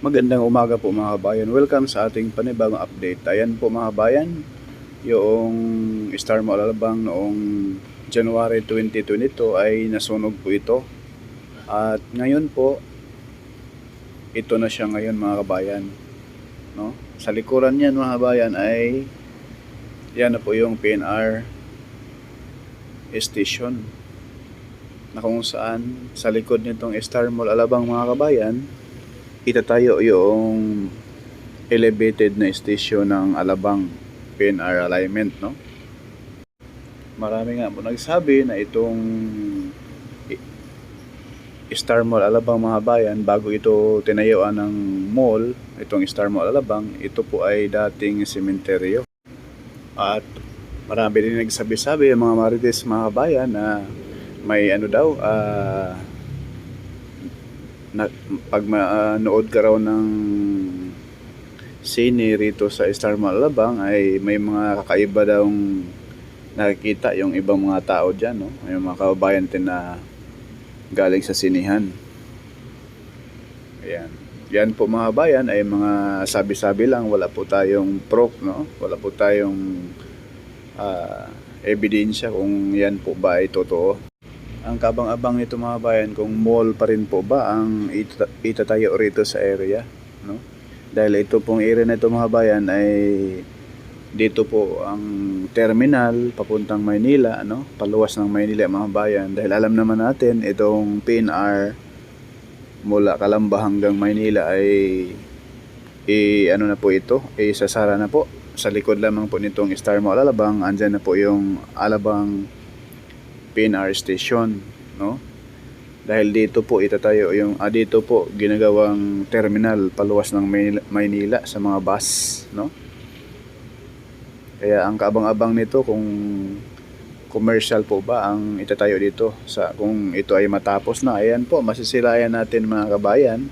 Magandang umaga po mga kabayan. Welcome sa ating panibagong update. Ayan po mga kabayan, yung Star Mall Alabang noong January 2022 ay nasunog po ito. At ngayon po, ito na siya ngayon mga kabayan. No? Sa likuran niyan mga kabayan ay yan na po yung PNR station. Na kung saan sa likod nitong Star Mall Alabang mga kabayan, itatayo yung elevated na station ng Alabang PNR alignment, no? Marami nga po nagsabi na itong Star Mall Alabang mga bayan, bago ito tinayuan ng mall, itong Star Mall Alabang, ito po ay dating sementeryo. At marami din nagsabi-sabi mga marites mga bayan na may ano daw, pag manood ka raw ng sine rito sa Star Mall Alabang ay may mga kakaiba daw nakikita yung ibang mga tao dyan, no? May mga kababayan natin na galing sa sinihan. Ayan. Yan po mga bayan ay mga sabi-sabi lang, wala po tayong proof, no? Wala po tayong ebidensya kung yan po ba ay totoo. Ang kabang-abang nito mga bayan kung mall pa rin po ba ang itatayo rito sa area, no? Dahil ito pong area na ito mga bayan ay dito po ang terminal papuntang Maynila, no? Paluwas ng Maynila mga bayan. Dahil alam naman natin itong PNR mula Calamba hanggang Maynila ay ano na po ito, sasara na po. Sa likod lamang po nitong Star Mall Alabang, andyan na po yung Alabang PNR station, no? Dahil dito po itatayo yung dito po ginagawang terminal paluwas ng Maynila sa mga bus, no? Kaya ang kaabang-abang nito kung commercial po ba ang itatayo dito sa kung ito ay matapos na. Ayan po, masisilayan natin mga kabayan.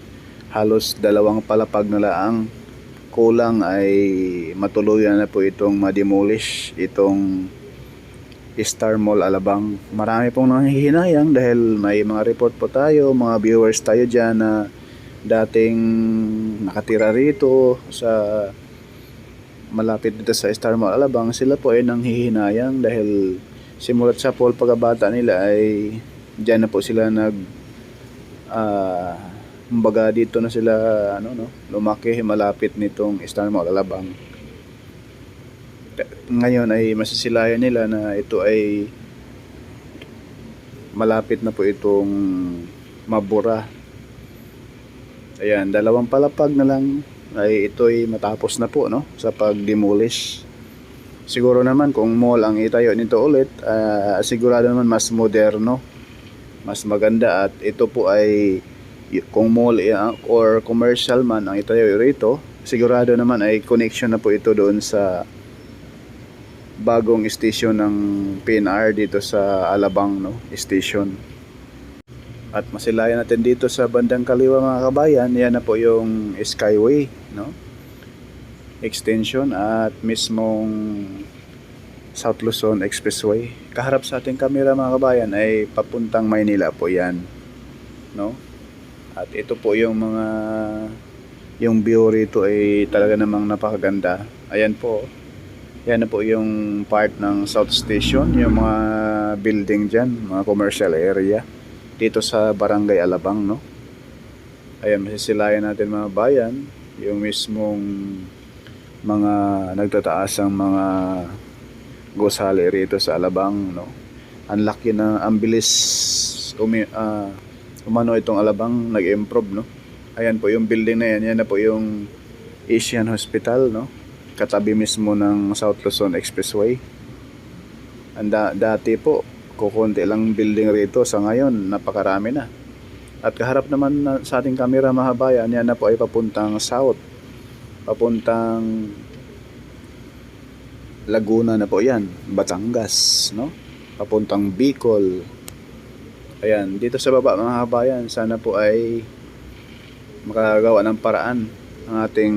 Halos 2 palapag na laang kulang ay matuluyan na po itong ma-demolish itong Star Mall Alabang. Marami pong nanghihinayang dahil may mga report po tayo, mga viewers tayo dyan na dating nakatira rito sa malapit dito sa Star Mall Alabang. Sila po ay nanghihinayang dahil simulat sa pool pagkabata nila ay dyan na po sila kumbaga dito na sila lumaki malapit nitong Star Mall Alabang. Ngayon ay masisilayan nila na ito ay malapit na po itong mabura. Ayan, 2 palapag na lang ay ito ay matapos na po, no, sa pag-demolish. Siguro naman kung mall ang itayo nito ulit, sigurado naman mas moderno, mas maganda. At ito po ay kung mall or commercial man ang itayo rito, sigurado naman ay connection na po ito doon sa bagong station ng PNR dito sa Alabang, no, station. At masilayan natin dito sa bandang kaliwa mga kabayan, yan na po yung Skyway, no, extension at mismong South Luzon Expressway. Kaharap sa ating kamera mga kabayan ay papuntang Maynila po yan, no. At ito po yung view rito ay talaga namang napakaganda. Ayan po, yan na po yung part ng South Station, yung mga building dyan, mga commercial area dito sa Barangay Alabang, no. Ayan, masisilayan natin mga bayan yung mismong mga nagtataas ang mga gusali rito sa Alabang, no. Ang laki na, ang bilis umano itong Alabang, nag-improve, no. Ayan po yung building na yan, yan na po yung Asian Hospital, no, katabi mismo ng South Luzon Expressway. Dati po kukunti lang building rito, sa ngayon napakarami na. At kaharap naman sa ating kamera mga bayan, yan na po ay papuntang south, papuntang Laguna na po yan, Batangas, no, papuntang Bicol. Ayan, dito sa baba mga bayan, sana po ay makagawa ng paraan ang ating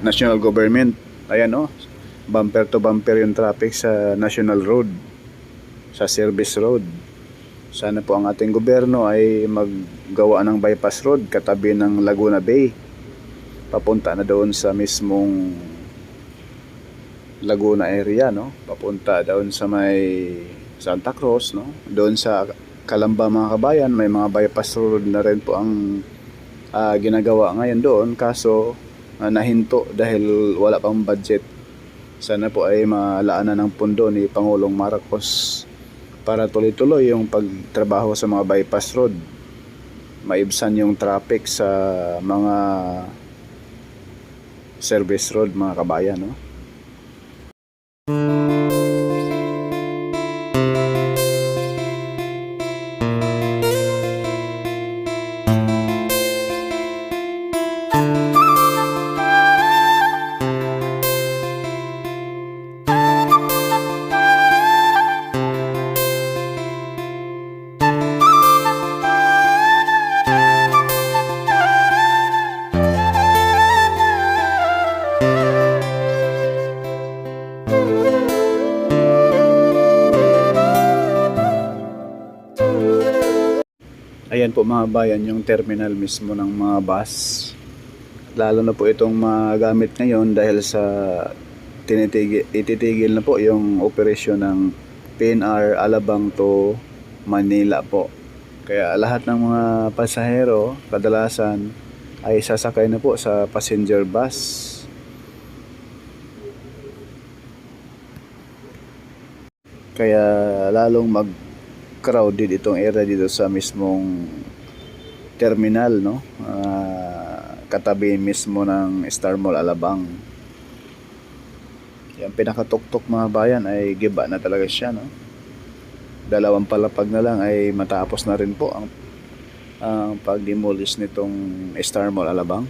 national government. Ayan, no, bumper to bumper yung traffic sa national road, sa service road. Sana po ang ating gobyerno ay maggawa ng bypass road katabi ng Laguna Bay papunta na doon sa mismong Laguna area, no? Papunta doon sa may Santa Cruz, no? Doon sa Calamba mga kabayan, may mga bypass road na rin po ang ginagawa ngayon doon, kaso nahinto dahil wala pang budget. Sana po ay malaanan ng pundo ni Pangulong Marcos para tuloy-tuloy yung pagtrabaho sa mga bypass road, maibsan yung traffic sa mga service road mga kabayan, no? Ayan po mga bayan, yung terminal mismo ng mga bus. Lalo na po itong magamit ngayon dahil sa ititigil na po yung operasyon ng PNR Alabang to Manila po. Kaya lahat ng mga pasahero kadalasan ay sasakay na po sa passenger bus. Kaya lalong crowded itong area dito sa mismong terminal, no? Katabi mismo ng Star Mall Alabang. Yung pinakatuktok mga bayan ay giba na talaga siya, no? 2 palapag na lang ay matapos na rin po ang pag-demolish nitong Star Mall Alabang.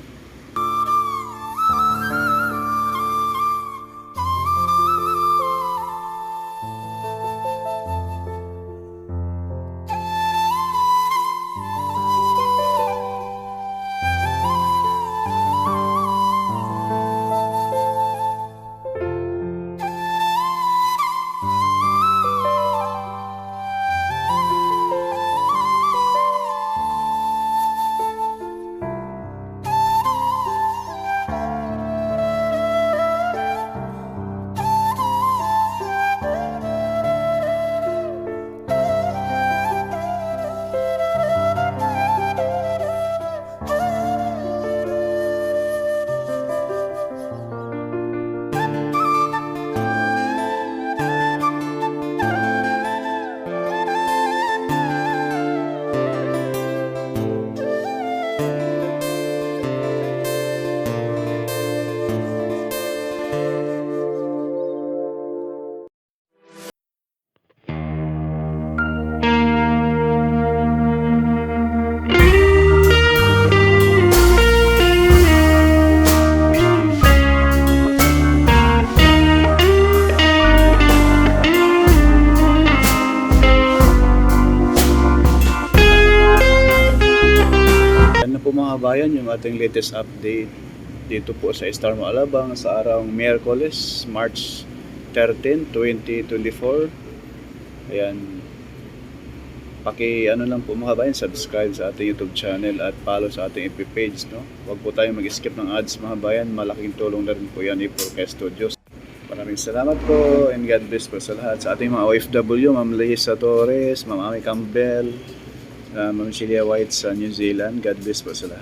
Mga bayan, yung ating latest update dito po sa Star Mall Alabang sa araw Miyerkules, March 13, 2024. Ayan, lang po mga bayan, subscribe sa ating YouTube channel at follow sa ating FB page, no? Huwag po tayong mag-skip ng ads mga bayan, malaking tulong na rin po yan ni Forecast Studios. Maraming salamat po and God bless po sa lahat. Sa ating mga OFW, Ma'am Lisa Torres, Ma'am Ami Campbell, Ma'am Shelia White sa New Zealand. God bless po sa lahat.